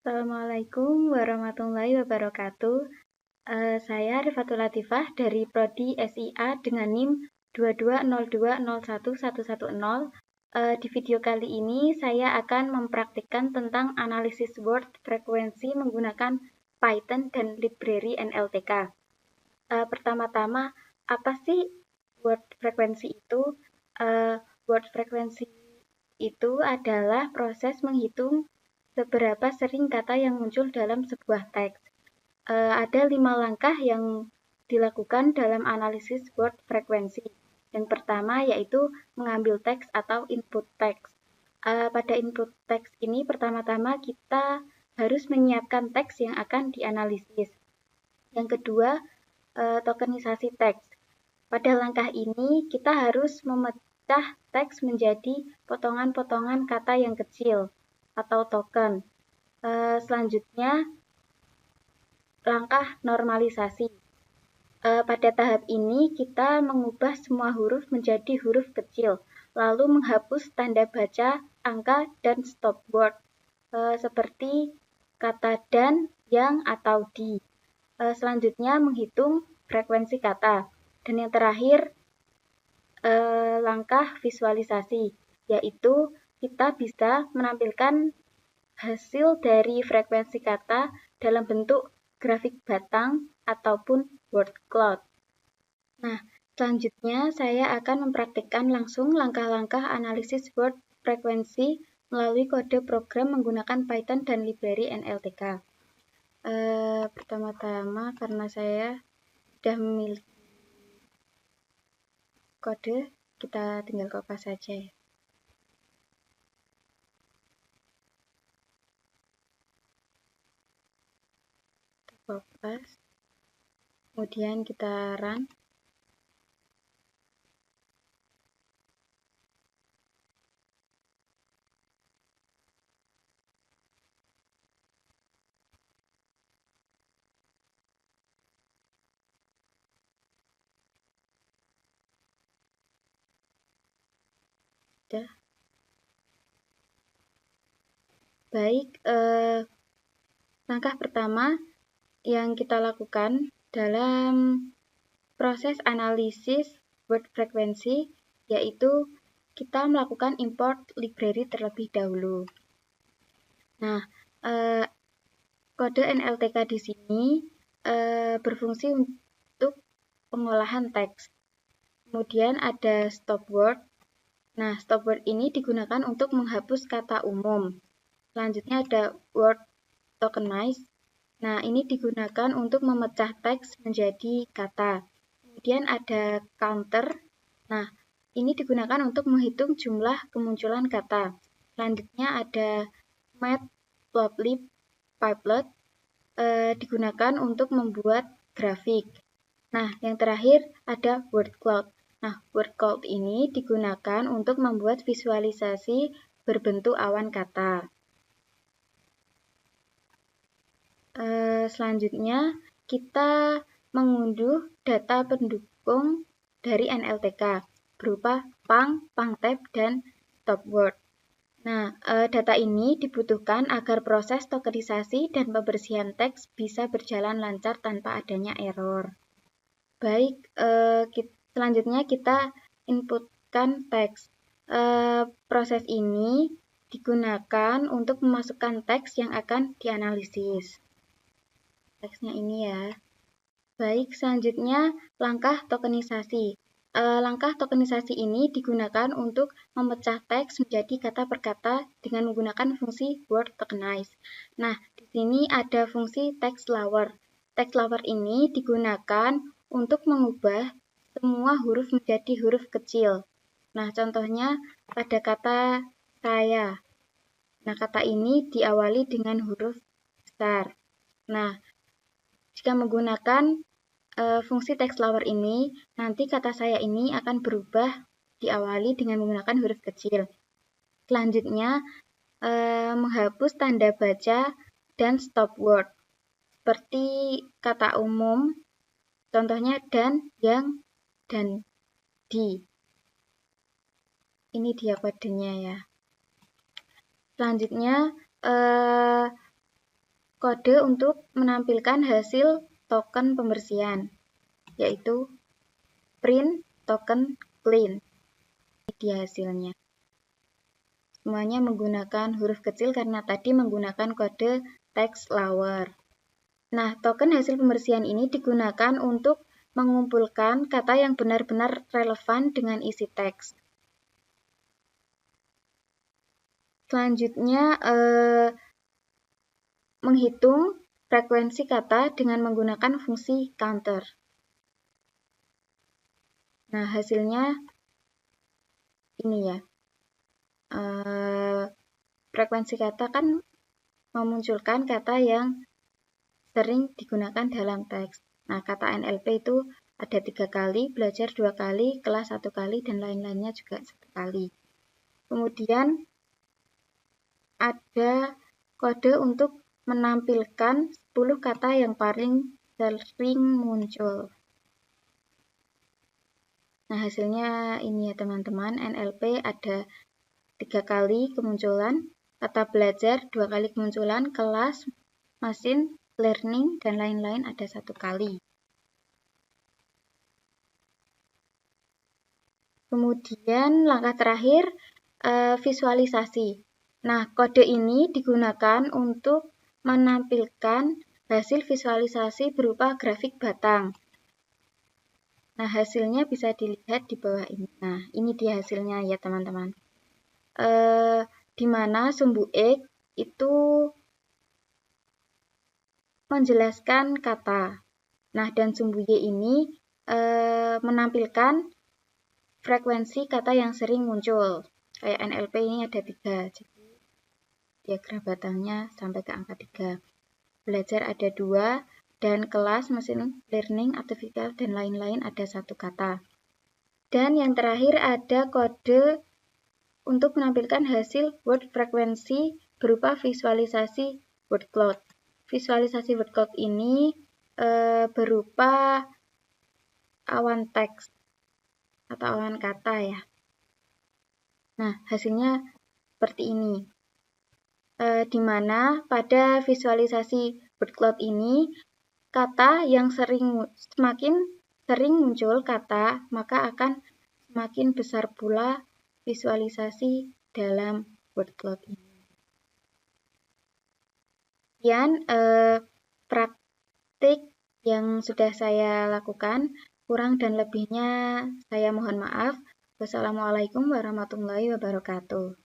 Assalamualaikum warahmatullahi wabarakatuh. Saya Rifatul Latifah dari Prodi SIA dengan NIM 2202011110. Di video kali ini saya akan mempraktikkan tentang analisis word frekuensi menggunakan Python dan library NLTK. Pertama-tama, apa sih word frekuensi itu? Word frekuensi itu adalah proses menghitung seberapa sering kata yang muncul dalam sebuah teks. Ada 5 langkah yang dilakukan dalam analisis word frekuensi. Yang pertama yaitu mengambil teks atau input teks. Pada input teks ini pertama-tama kita harus menyiapkan teks yang akan dianalisis. Yang kedua, tokenisasi teks. Pada langkah ini kita harus memecah teks menjadi potongan-potongan kata yang kecil atau token. Selanjutnya, langkah normalisasi. Pada tahap ini, kita mengubah semua huruf menjadi huruf kecil, lalu menghapus tanda baca, angka, dan stop word, seperti kata dan, yang, atau di. Selanjutnya, menghitung frekuensi kata. Dan yang terakhir, langkah visualisasi, yaitu kita bisa menampilkan hasil dari frekuensi kata dalam bentuk grafik batang ataupun word cloud. Nah, selanjutnya saya akan mempraktikkan langsung langkah-langkah analisis word frekuensi melalui kode program menggunakan Python dan library NLTK. Pertama-tama karena saya sudah memiliki kode, kita tinggal copy saja ya. Copy, kemudian kita run. Baik, langkah pertama yang kita lakukan dalam proses analisis word frekuensi yaitu kita melakukan import library terlebih dahulu. Nah, kode NLTK di sini berfungsi untuk pengolahan teks. Kemudian ada stop word. Nah, stop word ini digunakan untuk menghapus kata umum. Selanjutnya ada word tokenize. Nah, ini digunakan untuk memecah teks menjadi kata. Kemudian ada counter. Nah, ini digunakan untuk menghitung jumlah kemunculan kata. Selanjutnya ada matplotlib digunakan untuk membuat grafik. Nah, yang terakhir ada word cloud. Nah, word cloud ini digunakan untuk membuat visualisasi berbentuk awan kata. Selanjutnya, kita mengunduh data pendukung dari NLTK berupa pang, pangtab, dan stop word. Nah, data ini dibutuhkan agar proses tokenisasi dan pembersihan teks bisa berjalan lancar tanpa adanya error. Baik, selanjutnya kita inputkan teks. Proses ini digunakan untuk memasukkan teks yang akan dianalisis. Teksnya ini ya. Baik, selanjutnya langkah tokenisasi. Langkah tokenisasi ini digunakan untuk memecah teks menjadi kata per kata dengan menggunakan fungsi word tokenize. Nah, di sini ada fungsi text lower. Text lower ini digunakan untuk mengubah semua huruf menjadi huruf kecil. Nah, contohnya pada kata saya. Nah, kata ini diawali dengan huruf besar. Nah, jika menggunakan fungsi text lower ini, nanti kata saya ini akan berubah diawali dengan menggunakan huruf kecil. Selanjutnya, menghapus tanda baca dan stop word. Seperti kata umum, contohnya dan, yang, dan di. Ini dia kodenya ya. Selanjutnya, kode untuk menampilkan hasil token pembersihan, yaitu print token clean. Ini dia hasilnya. Semuanya menggunakan huruf kecil karena tadi menggunakan kode text lower. Nah, token hasil pembersihan ini digunakan untuk mengumpulkan kata yang benar-benar relevan dengan isi teks. Selanjutnya, menghitung frekuensi kata dengan menggunakan fungsi counter. Nah, hasilnya ini ya. Frekuensi kata kan memunculkan kata yang sering digunakan dalam teks. Nah, kata NLP itu ada 3 kali, belajar 2 kali, kelas 1 kali, dan lain-lainnya juga 1 kali. Kemudian ada kode untuk menampilkan 10 kata yang paling sering muncul. Nah, hasilnya ini ya teman-teman, NLP ada 3 kali kemunculan, kata belajar 2 kali kemunculan, kelas, machine learning, dan lain-lain ada 1 kali. Kemudian langkah terakhir, visualisasi. Nah, kode ini digunakan untuk menampilkan hasil visualisasi berupa grafik batang. Nah, hasilnya bisa dilihat di bawah ini. Nah, ini dia hasilnya ya teman-teman. Di mana sumbu X itu menjelaskan kata. Nah, dan sumbu Y ini menampilkan frekuensi kata yang sering muncul. Kayak NLP ini ada 3, jadi diagram batangnya sampai ke angka 3. Belajar ada 2, dan kelas, machine learning, artificial, dan lain-lain ada 1 kata. Dan yang terakhir ada kode untuk menampilkan hasil word frekuensi berupa visualisasi word cloud. Visualisasi word cloud ini berupa awan teks atau awan kata ya. Nah, hasilnya seperti ini. Di mana pada visualisasi word cloud ini, kata yang semakin sering muncul kata, maka akan semakin besar pula visualisasi dalam word cloud ini. Sekian praktik yang sudah saya lakukan. Kurang dan lebihnya saya mohon maaf. Wassalamualaikum warahmatullahi wabarakatuh.